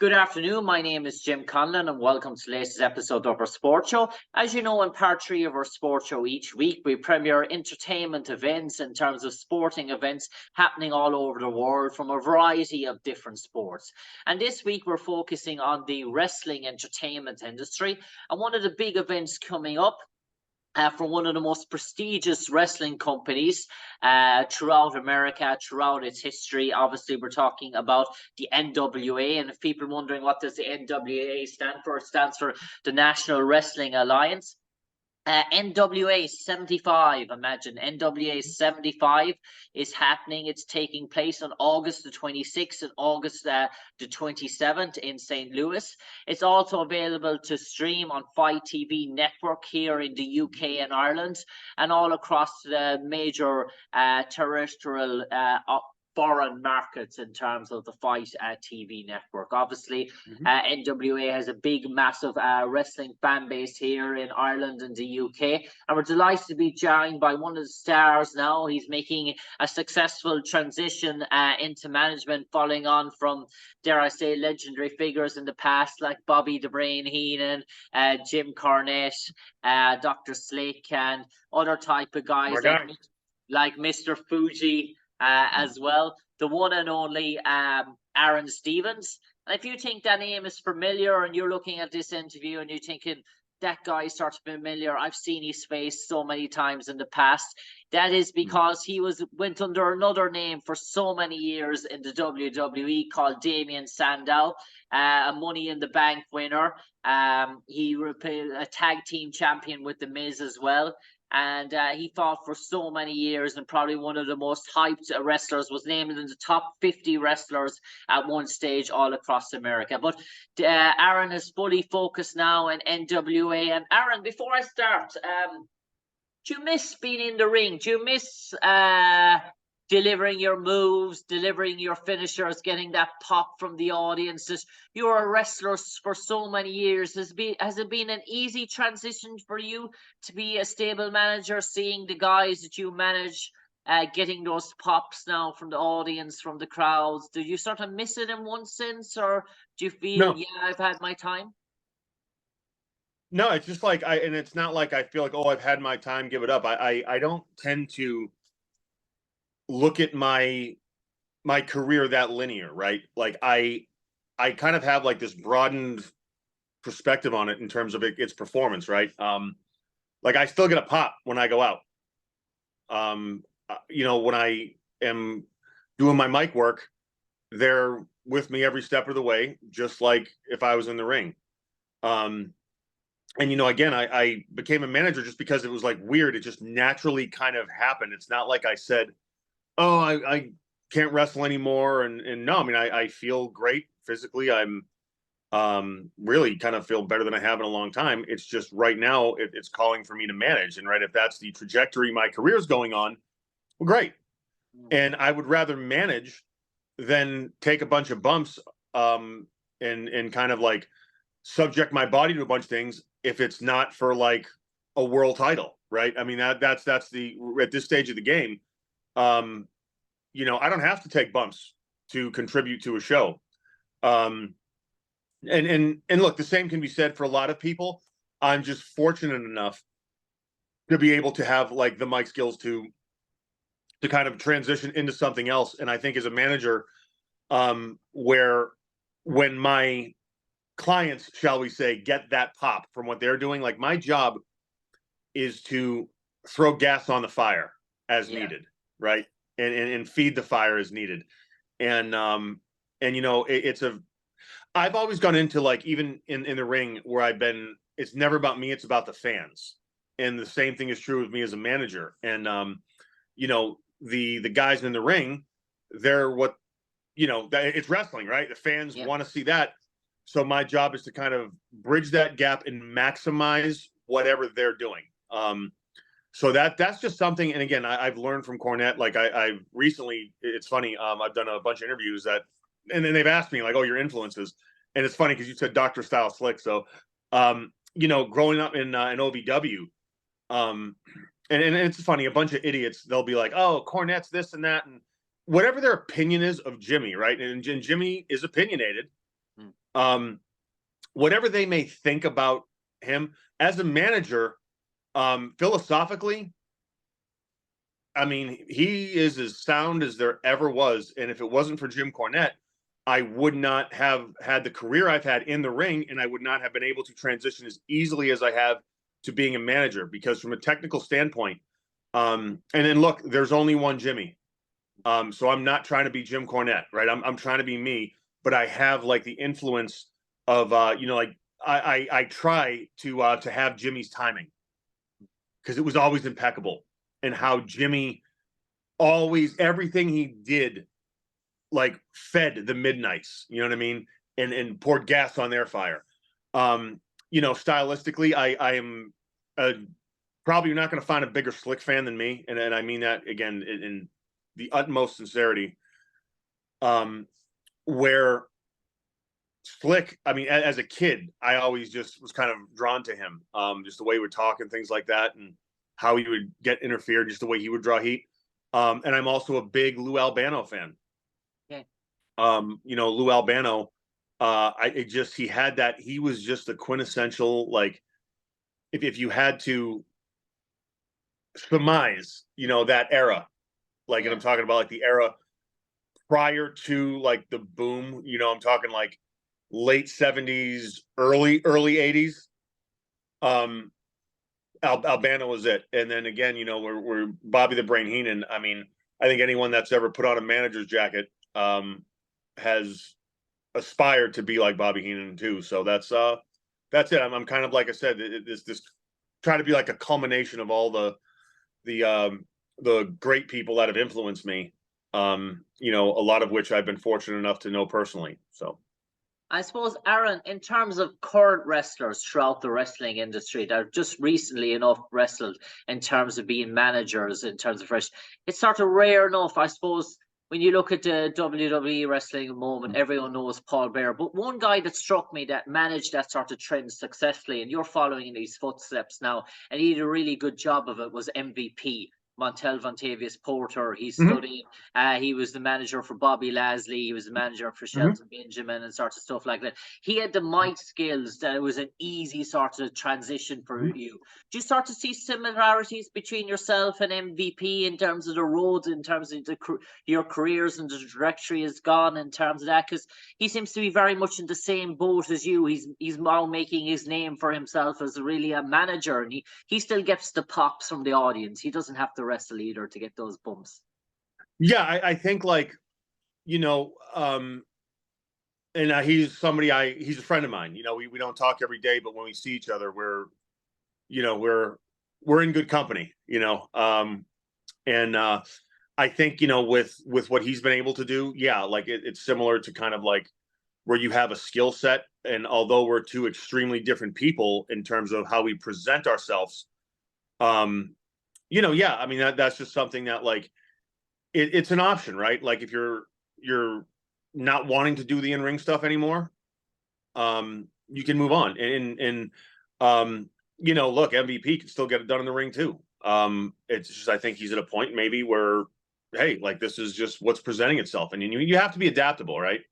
Good afternoon. My name is Jim Conlan, and welcome to the latest episode of our Sports Show. As you know, in part 3 of our Sports Show each week, we premiere entertainment events in terms of sporting events happening all over the world from a variety of different sports. And this week, we're focusing on the wrestling entertainment industry. And one of the big events coming up for one of the most prestigious wrestling companies throughout America, throughout its history. Obviously, we're talking about the NWA. And if people are wondering what does the NWA stand for, it stands for the National Wrestling Alliance. NWA 75, imagine NWA 75 is happening. It's taking place on August the 26th and August the 27th in St. Louis. It's also available to stream on Fight TV network here in the UK and Ireland and all across the major terrestrial foreign markets in terms of the Fight TV network. Obviously, NWA has a big, massive wrestling fan base here in Ireland and the UK, and we're delighted to be joined by one of the stars now. He's making a successful transition into management, following on from, dare I say, legendary figures in the past like Bobby the Brain Heenan, Jim Cornette, Dr. Slick, and other type of guys like Mr. Fuji, as well, the one and only Aron Stevens. And if you think that name is familiar and you're looking at this interview and you're thinking, that guy is sort of familiar, I've seen his face so many times in the past, that is because he went under another name for so many years in the WWE called Damien Sandow, a Money in the Bank winner. He was a tag team champion with The Miz as well. And he fought for so many years, and probably one of the most hyped wrestlers, was named in the top 50 wrestlers at one stage all across America. But Aron is fully focused now on NWA. And Aron, before I start, do you miss being in the ring? Do you miss delivering your moves, delivering your finishers, getting that pop from the audiences? You were a wrestler for so many years. Has it been an easy transition for you to be a stable manager, seeing the guys that you manage getting those pops now from the audience, from the crowds? Do you sort of miss it in one sense, or do you feel, yeah, I've had my time? No, it's just like and it's not like I feel like, oh, I've had my time, give it up. I don't tend to look at my career that linear, right? Like I kind of have like this broadened perspective on it in terms of its performance, right? Like I still get a pop when I go out. You know, when I am doing my mic work, they're with me every step of the way, just like if I was in the ring. And you know, again, I became a manager just because it was like weird. It just naturally kind of happened. It's not like I said, oh, I can't wrestle anymore. And no, I mean, I feel great physically. I'm really kind of feel better than I have in a long time. It's just right now it's calling for me to manage. And right, if that's the trajectory my career is going on, well, great. And I would rather manage than take a bunch of bumps and kind of like subject my body to a bunch of things if it's not for like a world title, right? I mean, that's the, at this stage of the game, you know, I don't have to take bumps to contribute to a show. And look, the same can be said for a lot of people. I'm just fortunate enough to be able to have like the mic skills to kind of transition into something else. And I think as a manager, where when my clients, shall we say, get that pop from what they're doing, like my job is to throw gas on the fire as needed, right? And feed the fire as needed. And you know, I've always gone into like, even in the ring where I've been, it's never about me, it's about the fans. And the same thing is true with me as a manager. And you know, the guys in the ring, they're what, you know, it's wrestling, right? The fans want to see that. So my job is to kind of bridge that gap and maximize whatever they're doing. So that's just something. And again, I've learned from Cornette. Like I've recently, it's funny. I've done a bunch of interviews and then they've asked me like, oh, your influences. And it's funny because you said Dr. Style Slick. So, you know, growing up in OVW, and it's funny, a bunch of idiots, they'll be like, oh, Cornette's this and that. And whatever their opinion is of Jimmy, right? And Jimmy is opinionated. Whatever they may think about him as a manager, philosophically, I mean, he is as sound as there ever was. And if it wasn't for Jim Cornette, I would not have had the career I've had in the ring, and I would not have been able to transition as easily as I have to being a manager. Because from a technical standpoint, and then look, there's only one Jimmy. So I'm not trying to be Jim Cornette, right? I'm trying to be me, but I have like the influence of like I try to have Jimmy's timing, because it was always impeccable, and how Jimmy always, everything he did, like fed the Midnights, you know what I mean? And poured gas on their fire. Stylistically, I am probably not going to find a bigger Slick fan than me. And I mean that again in the utmost sincerity. Where Slick, I mean, as a kid, I always just was kind of drawn to him. Just the way he would talk and things like that, and how he would get interfered, just the way he would draw heat. And I'm also a big Lou Albano fan. Okay. Lou Albano, he had that, he was just a quintessential, like, if you had to surmise, that era, like, and I'm talking about like the era prior to like the boom, I'm talking like late 70s, early 80s. Albano was it. And then again, we're Bobby the Brain Heenan. I mean, I think anyone that's ever put on a manager's jacket has aspired to be like Bobby Heenan too. So that's it. I'm kind of, like I said, this try to be like a culmination of all the great people that have influenced me. A lot of which I've been fortunate enough to know personally. So I suppose, Aaron, in terms of current wrestlers throughout the wrestling industry that have just recently enough wrestled in terms of being managers, in terms of wrestling, it's sort of rare enough, I suppose. When you look at the WWE wrestling at the moment, everyone knows Paul Bearer. But one guy that struck me that managed that sort of trend successfully, and you're following in these footsteps now, and he did a really good job of it, was MVP. Montel Vontavious Porter. He studied. He was the manager for Bobby Lashley. He was the manager for Shelton Benjamin and sort of stuff like that. He had the mic skills that it was an easy sort of transition for you. Do you start to see similarities between yourself and MVP in terms of the roads, in terms of your careers and the trajectory has gone in terms of that? Because he seems to be very much in the same boat as you. He's now making his name for himself as really a manager, and he still gets the pops from the audience. He doesn't have to wrestle either to get those bumps. Yeah, I think like, and he's somebody he's a friend of mine. We don't talk every day, but when we see each other, we're in good company, and I think, with what he's been able to do, yeah, like it's similar to kind of like where you have a skill set, and although we're two extremely different people in terms of how we present ourselves, yeah, I mean, that's just something that, like, it's an option, right? Like, if you're not wanting to do the in-ring stuff anymore, you can move on. And look, MVP can still get it done in the ring too. It's just, I think he's at a point maybe where, hey, like, this is just what's presenting itself. And you have to be adaptable, right?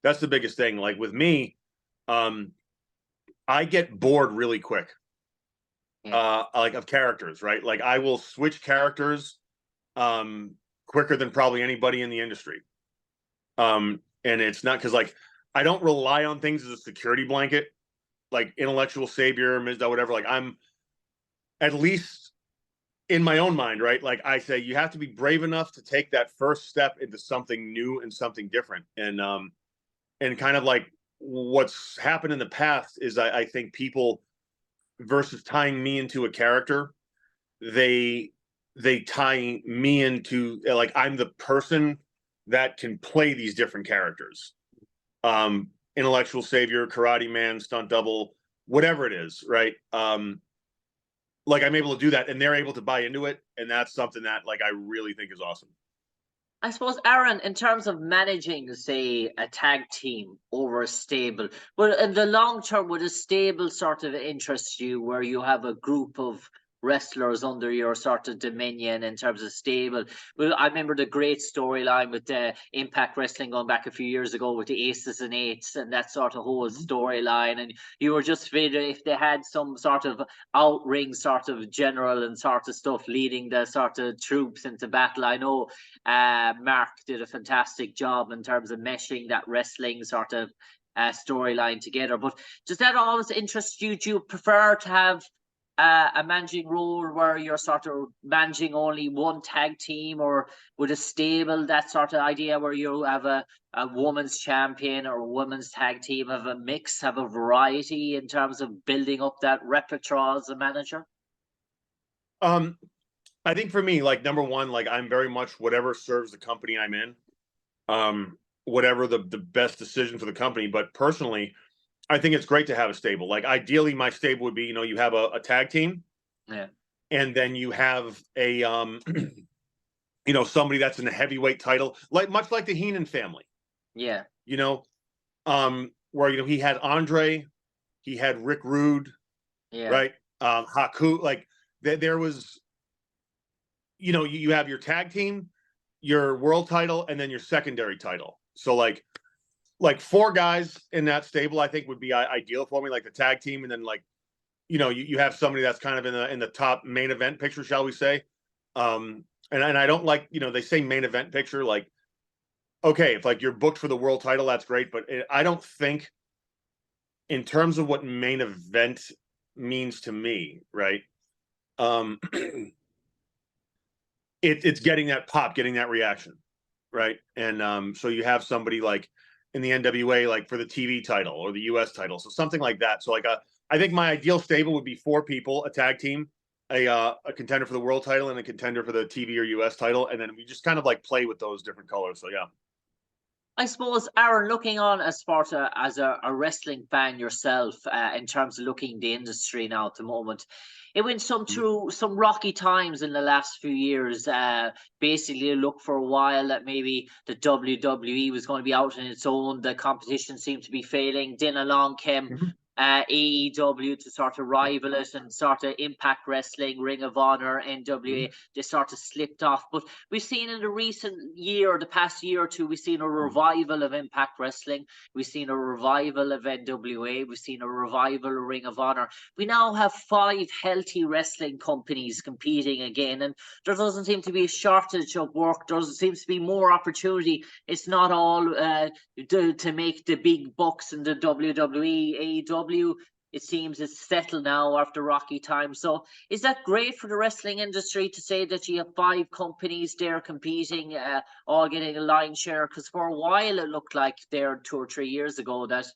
That's the biggest thing. Like with me, I get bored really quick. Like, of characters, right? Like, I will switch characters quicker than probably anybody in the industry. And it's not because, like, I don't rely on things as a security blanket, like intellectual savior, whatever. Like, I'm, at least in my own mind, right? Like, I say you have to be brave enough to take that first step into something new and something different. And kind of like what's happened in the past is I think people, versus tying me into a character, they tie me into, like, I'm the person that can play these different characters. Intellectual savior, karate man, stunt double, whatever it is, right? Like, I'm able to do that, and they're able to buy into it, and that's something that, like, I really think is awesome. I suppose, Aaron, in terms of managing, say, a tag team over a stable, but in the long term, would a stable sort of interest you, where you have a group of wrestlers under your sort of dominion in terms of stable. Well, I remember the great storyline with the Impact Wrestling going back a few years ago with the Aces and Eights and that sort of whole storyline. And you were just figuring if they had some sort of out-ring sort of general and sort of stuff leading the sort of troops into battle. I know Mark did a fantastic job in terms of meshing that wrestling sort of storyline together. But does that always interest you? Do you prefer to have a managing role where you're sort of managing only one tag team, or with a stable, that sort of idea where you have a women's champion or a women's tag team, have a mix, have a variety in terms of building up that repertoire as a manager? I think for me, like, number one, like, I'm very much whatever serves the company I'm in, whatever the best decision for the company. But personally, I think it's great to have a stable. Like, ideally, my stable would be, you have a tag team, and then you have a somebody that's in the heavyweight title, like much like the Heenan family. Yeah. Where he had Andre, he had Rick Rude, right? Haku, like there was, you have your tag team, your world title, and then your secondary title. So like 4 guys in that stable, I think would be ideal for me, like the tag team. And then you have somebody that's kind of in the top main event picture, shall we say. And I don't like, they say main event picture, like, okay, if like you're booked for the world title, that's great. But I don't think in terms of what main event means to me, right? It's getting that pop, getting that reaction, right? And so you have somebody like in the NWA, like for the TV title or the US title, so something like that. So like I think my ideal stable would be 4 people, a tag team, a contender for the world title, and a contender for the TV or US title, and then we just kind of like play with those different colors. So yeah. I suppose, Aaron, looking on as part of, as a wrestling fan yourself, in terms of looking the industry now at the moment, it went through some rocky times in the last few years. Basically, look, for a while that maybe the WWE was going to be out on its own. The competition seemed to be failing. Then along came AEW to sort of rival it, and sort of Impact Wrestling, Ring of Honor, NWA, they sort of slipped off. But we've seen in the recent year, the past year or two, we've seen a revival of Impact Wrestling. We've seen a revival of NWA. We've seen a revival of Ring of Honor. We now have 5 healthy wrestling companies competing again, and there doesn't seem to be a shortage of work. There seems to be more opportunity. It's not all to make the big bucks in the WWE, AEW. It seems it's settled now after rocky times. So is that great for the wrestling industry to say that you have 5 companies there competing, all getting a line share? Because for a while it looked like there 2 or 3 years ago that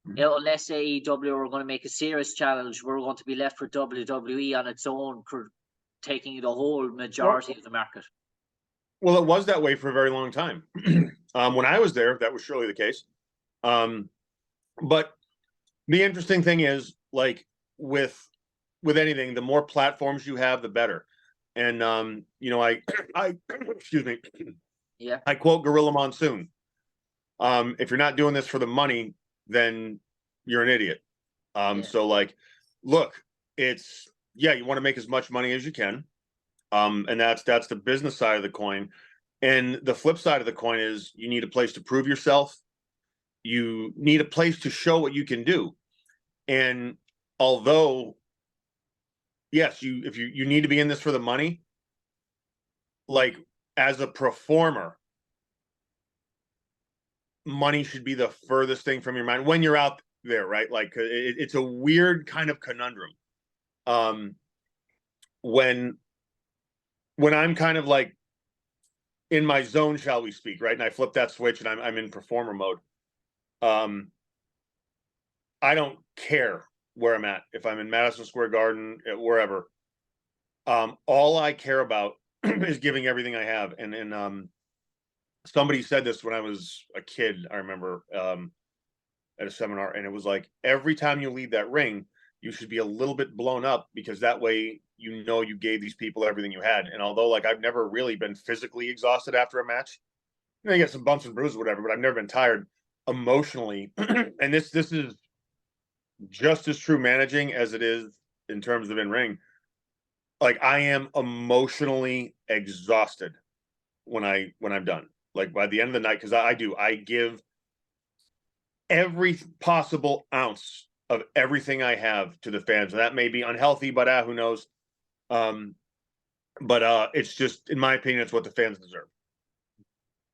unless AEW were going to make a serious challenge, we're going to be left with WWE on its own, taking the whole majority of the market. Well, it was that way for a very long time. When I was there, that was surely the case. But the interesting thing is, like with anything, the more platforms you have, the better. And I excuse me. Yeah. I quote Gorilla Monsoon. If you're not doing this for the money, then you're an idiot. So like, look, it's you want to make as much money as you can. And that's the business side of the coin. And the flip side of the coin is you need a place to prove yourself. You need a place to show what you can do. And although, yes, if you need to be in this for the money, like as a performer, money should be the furthest thing from your mind when you're out there, right? Like it's a weird kind of conundrum. When I'm kind of like in my zone, shall we speak, right? And I flip that switch and I'm in performer mode. I don't care where I'm at. If I'm in Madison Square Garden, wherever, all I care about is giving everything I have. And somebody said this when I was a kid, I remember, at a seminar, and it was like, every time you leave that ring, you should be a little bit blown up, because that way, you gave these people everything you had. And although like I've never really been physically exhausted after a match, you get some bumps and bruises or whatever, but I've never been tired emotionally. And this is just as true managing as it is in terms of in ring. like I am emotionally exhausted when I'm done. Like by the end of the night, because I give every possible ounce of everything I have to the fans. And that may be unhealthy, but who knows? But it's just, in my opinion, it's what the fans deserve.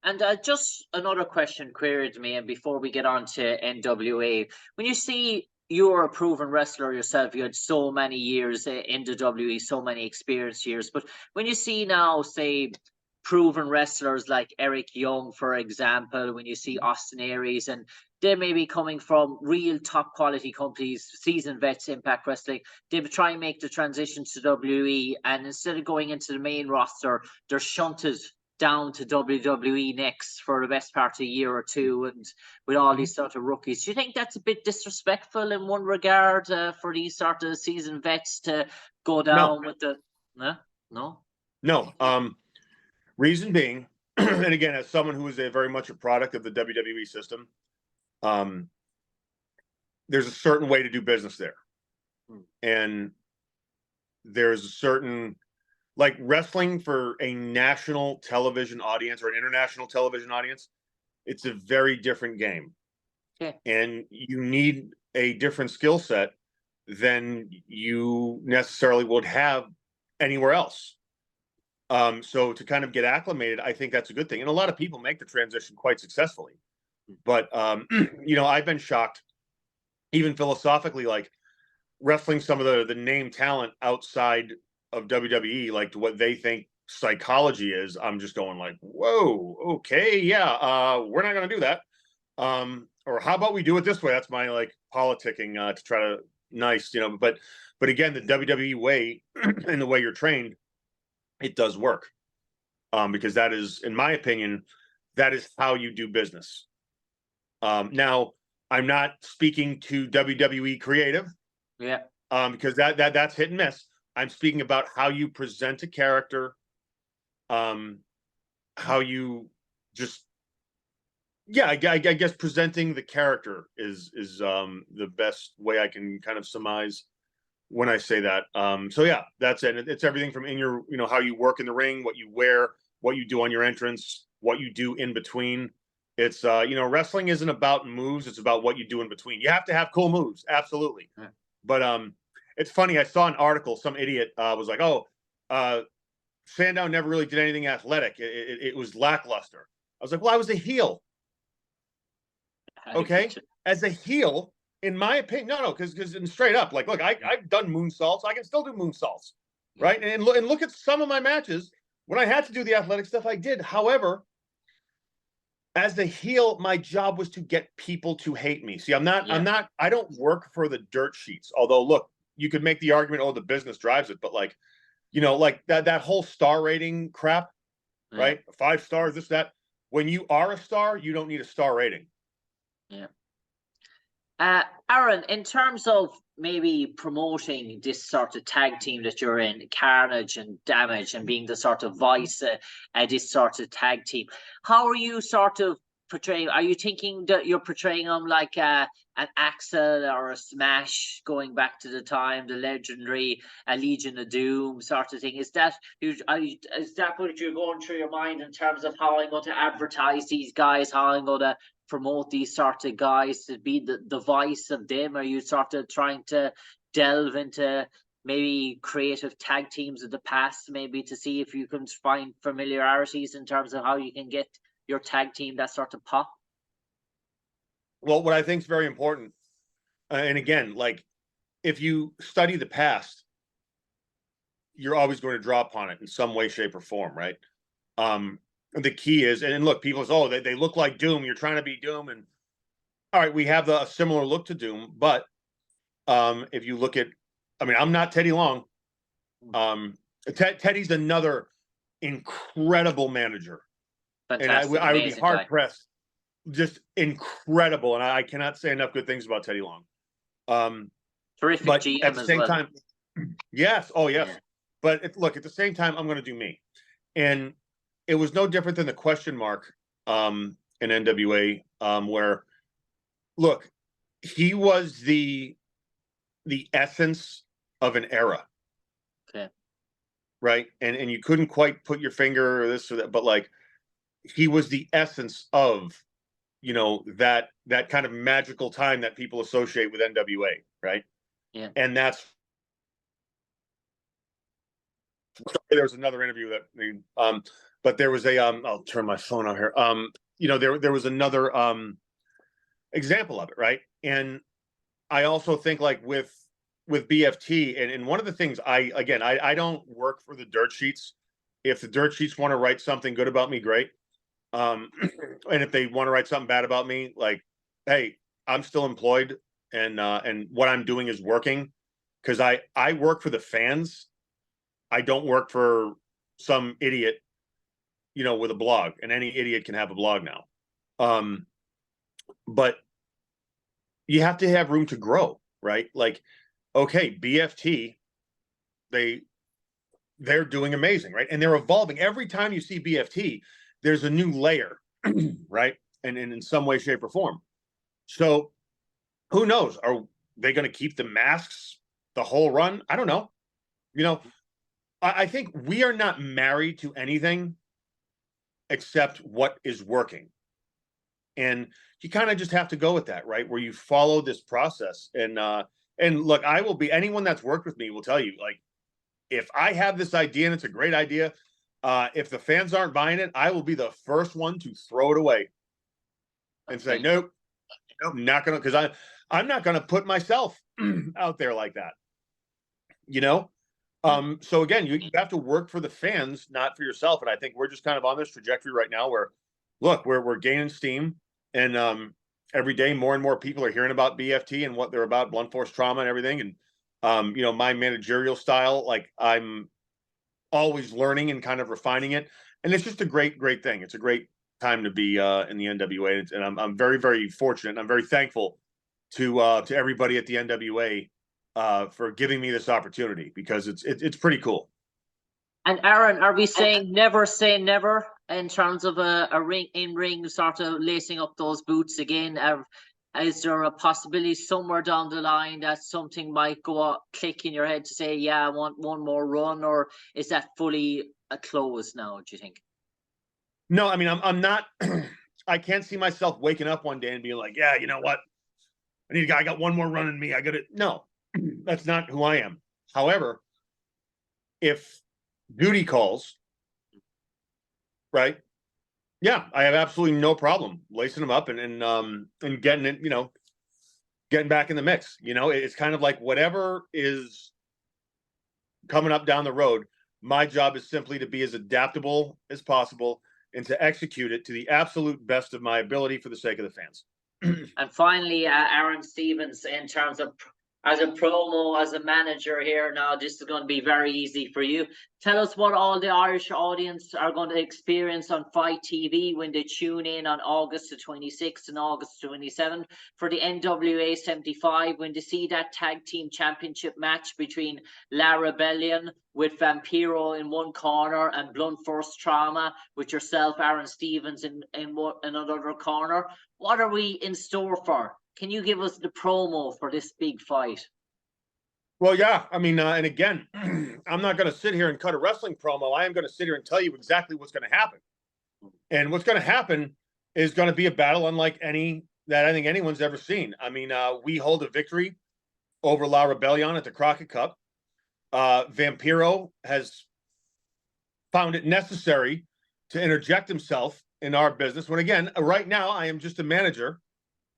And just another question queried me, and before we get on to NWA, when you see you're a proven wrestler yourself, you had so many years in the WWE, so many experience years, but when you see now, say, proven wrestlers like Eric Young, for example, when you see Austin Aries, and they may be coming from real top quality companies, seasoned vets, Impact Wrestling, they try and make the transition to WWE, and instead of going into the main roster, they're shunted down to WWE next for the best part of a year or two, and with all these sort of rookies. Do you think that's a bit disrespectful in one regard for these sort of seasoned vets to go down with the... No? Reason being, and again, as someone who is very much a product of the WWE system, there's a certain way to do business there. And there's a certain, like, wrestling for a national television audience or an international television audience, it's a very different game. Okay. And you need a different skill set than you necessarily would have anywhere else. So to kind of get acclimated, I think that's a good thing. And a lot of people make the transition quite successfully. But, I've been shocked, even philosophically, like wrestling some of the name talent outside of WWE, like to what they think psychology is. I'm just going like, whoa, okay, yeah, we're not going to do that. Or how about we do it this way? That's my like politicking to try to but again, the WWE way and the way you're trained, it does work. Because that is, in my opinion, that is how you do business. Now, I'm not speaking to WWE creative. Yeah. Because that's hit and miss. I'm speaking about how you present a character, how you just, I guess presenting the character is the best way I can kind of surmise when I say that. So yeah, that's it. It's everything from in your, how you work in the ring, what you wear, what you do on your entrance, what you do in between. It's wrestling isn't about moves, it's about what you do in between. You have to have cool moves, absolutely. Yeah. But it's funny, I saw an article, some idiot was like, Sandow never really did anything athletic. It was lackluster. I was like, well, I was a heel. Okay? As a heel, in my opinion, no, because straight up, like, look, I've done moonsaults. I can still do moonsaults, right? And look at some of my matches. When I had to do the athletic stuff, I did. However, as the heel, my job was to get people to hate me. See, I don't work for the dirt sheets. Although, look, you could make the argument, the business drives it, but like, like that whole star rating crap, right? 5 stars, this, that. When you are a star, you don't need a star rating. Yeah. Aron, in terms of maybe promoting this sort of tag team that you're in, Carnage and Damage, and being the sort of voice this sort of tag team, how are you sort of portraying? Are you thinking that you're portraying them like an Axel or a Smash, going back to the time, the legendary Legion of Doom sort of thing? Is that what you're going through your mind in terms of how I'm going to advertise these guys, how I'm going to promote these sort of guys to be the voice of them? Are you sort of trying to delve into maybe creative tag teams of the past, maybe to see if you can find familiarities in terms of how you can get your tag team that sort of pop? Well, what I think is very important, and again, like, if you study the past, you're always going to draw upon it in some way, shape, or form, right? The key is, and look, people say, they look like Doom. You're trying to be Doom, and all right, we have a similar look to Doom, but if you look at, I'm not Teddy Long. Teddy's another incredible manager. Fantastic, and I would be hard pressed. Just incredible, and I cannot say enough good things about Teddy Long. Terrific but GM at the same time, yes, yes. Yeah. But at the same time, I'm going to do me, and it was no different than the question mark in NWA, where, look, he was the essence of an era. Okay. right? And you couldn't quite put your finger or this or that, but like he was the essence of, you know, that kind of magical time that people associate with NWA, right? Yeah. And that's there was another interview that but there was a I'll turn my phone on here. You know, there was another example of it, right? And I also think like with BFT, and one of the things I don't work for the dirt sheets. If the dirt sheets want to write something good about me, great. And if they want to write something bad about me, like, hey, I'm still employed, and what I'm doing is working, because I work for the fans. I don't work for some idiot, you know, with a blog, and any idiot can have a blog now. But you have to have room to grow, right? Like, okay, BFT, they're doing amazing, right? And they're evolving. Every time you see BFT, there's a new layer, right? And in some way, shape, or form. So who knows? Are they going to keep the masks the whole run? I don't know. You know, I think we are not married to anything except what is working. And you kind of just have to go with that, right? Where you follow this process. And look, I will be, anyone that's worked with me will tell you, like, if I have this idea and it's a great idea, if the fans aren't buying it, I will be the first one to throw it away and say, nope, not gonna, because I'm not gonna put myself out there like that. You know? So again, you have to work for the fans, not for yourself. And I think we're just kind of on this trajectory right now where, look, we're gaining steam, and every day more and more people are hearing about BFT and what they're about, blunt force trauma and everything. And you know, my managerial style, like, I'm always learning and kind of refining it. And it's just a great thing. It's a great time to be in the NWA, and I'm very, very fortunate. And I'm very thankful to everybody at the NWA for giving me this opportunity, because it's pretty cool. And Aaron, are we saying never say never in terms of a ring sort of lacing up those boots again? Is there a possibility somewhere down the line that something might go up, click in your head to say, yeah, I want one more run, or is that fully a close now, do you think? No, I mean, I'm not, I can't see myself waking up one day and being like, yeah, you know what? I got one more run in me. I got it. No, that's not who I am. However, if duty calls, right? Yeah, I have absolutely no problem lacing them up and getting it, you know, getting back in the mix. You know, it's kind of like whatever is coming up down the road. My job is simply to be as adaptable as possible and to execute it to the absolute best of my ability for the sake of the fans. And finally, Aron Stevens, in terms of as a promo, as a manager here now, this is going to be very easy for you. Tell us what all the Irish audience are going to experience on Fight TV when they tune in on August the 26th and August 27th for the NWA 75, when they see that tag team championship match between La Rebellion with Vampiro in one corner and Blunt Force Trauma with yourself, Aron Stevens, in another corner. What are we in store for? Can you give us the promo for this big fight? Well, yeah. I mean, and again, I'm not going to sit here and cut a wrestling promo. I am going to sit here and tell you exactly what's going to happen. And what's going to happen is going to be a battle unlike any that I think anyone's ever seen. I mean, we hold a victory over La Rebellion at the Crockett Cup. Vampiro has found it necessary to interject himself in our business. When again, right now, I am just a manager.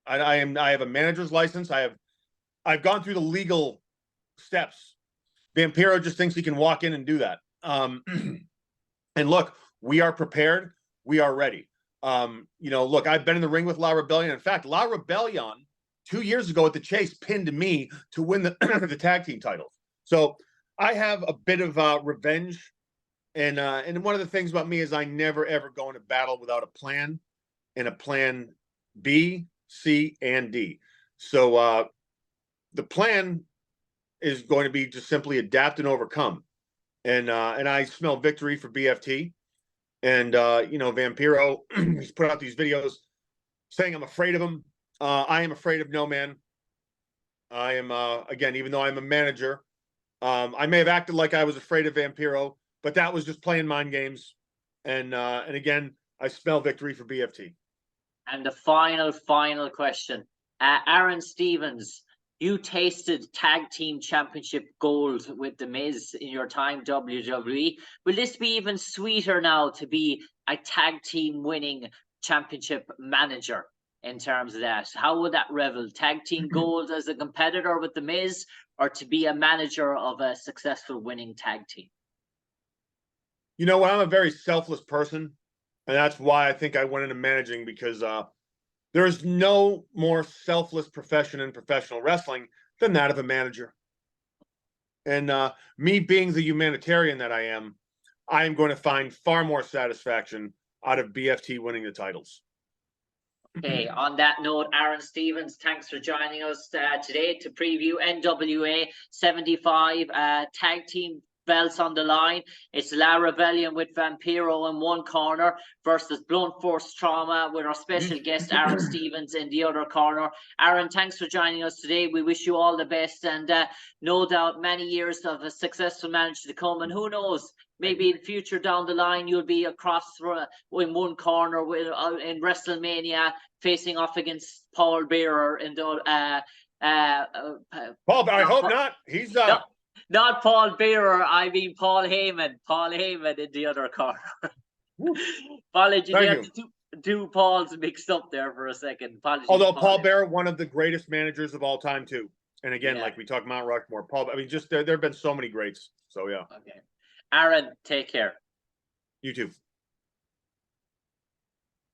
I have a manager's license. I've gone through the legal steps. Vampiro just thinks he can walk in and do that. And look, we are prepared. We are ready. You know, look, I've been in the ring with La Rebellion. In fact, La Rebellion 2 years ago at the Chase pinned me to win the the tag team titles. So I have a bit of revenge. And one of the things about me is I never ever go into battle without a plan and a plan B, C, and D. So the plan is going to be to simply adapt and overcome. And I smell victory for BFT. And you know, Vampiro, he's put out these videos saying I'm afraid of him. I am afraid of no man. I am again, even though I'm a manager, I may have acted like I was afraid of Vampiro, but that was just playing mind games. And again, I spell victory for BFT. And the final question. Aron Stevens, you tasted tag team championship gold with The Miz in your time WWE. Will this be even sweeter now to be a tag team winning championship manager in terms of that? How would that revel? Tag team gold as a competitor with The Miz, or to be a manager of a successful winning tag team? You know, I'm a very selfless person, and that's why I think I went into managing, because there's no more selfless profession in professional wrestling than that of a manager. And me being the humanitarian that I am going to find far more satisfaction out of BFT winning the titles. Okay, on that note, Aron Stevens, thanks for joining us today to preview NWA 75 tag team belts on the line. It's La Rebellion with Vampiro in one corner versus Blunt Force Trauma with our special guest Aron Stevens in the other corner. Aron, thanks for joining us today. We wish you all the best, and no doubt many years of a successful manager to come. And who knows, maybe in future down the line you'll be across in one corner with in WrestleMania facing off against Paul Bearer in the Paul, I hope not. He's not Paul Bearer, I mean Paul Heyman. Paul Heyman in the other corner. Apologies, you have two Pauls mixed up there for a second. Apologies, although Paul Bearer, one of the greatest managers of all time too. And again, like we talk Mount Rushmore, Paul, I mean, just there have been so many greats. So yeah. Okay. Aron, take care. You too.